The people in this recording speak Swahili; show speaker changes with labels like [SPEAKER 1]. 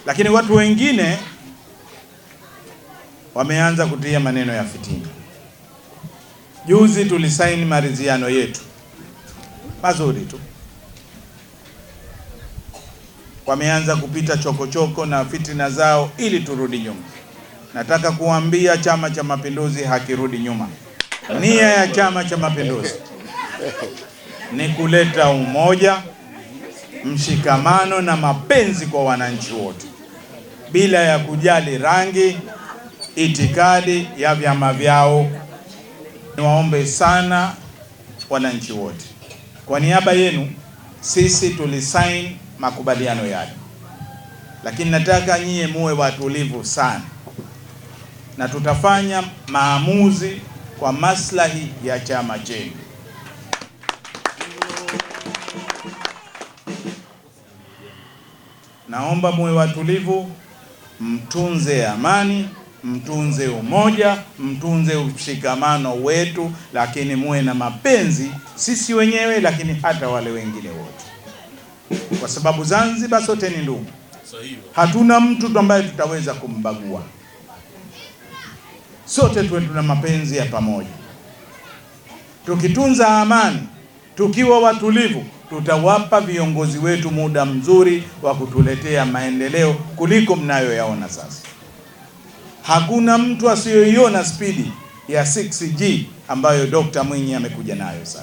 [SPEAKER 1] Lakini watu wengine wameanza kutia maneno ya fitina. Juzi tulisaini maridhiano yetu mazuri tu, wameanza kupita chokochoko na fitina zao ili turudi nyuma. Nataka kuambia Chama cha Mapinduzi hakirudi nyuma. Nia ya Chama cha Mapinduzi ni kuleta umoja, mshikamano na mapenzi kwa wananchi wote bila ya kujali rangi, itikadi ya vyama vyao. Niwaombe sana wananchi wote, kwa niaba yenu sisi tulisaini makubaliano yale, lakini nataka nyie muwe watulivu sana, na tutafanya maamuzi kwa maslahi ya chama chenu. Naomba muwe watulivu, mtunze amani, mtunze umoja, mtunze ushikamano wetu, lakini muwe na mapenzi sisi wenyewe, lakini hata wale wengine wote, kwa sababu Zanzibar sote ni ndugu. Hatuna mtu ambaye tutaweza kumbagua, sote tuwe tuna mapenzi ya pamoja. Tukitunza amani, tukiwa watulivu, tutawapa viongozi wetu muda mzuri wa kutuletea maendeleo kuliko mnayoyaona sasa. Hakuna mtu asiyoiona spidi ya 6G ambayo Dr. Mwinyi amekuja nayo sasa.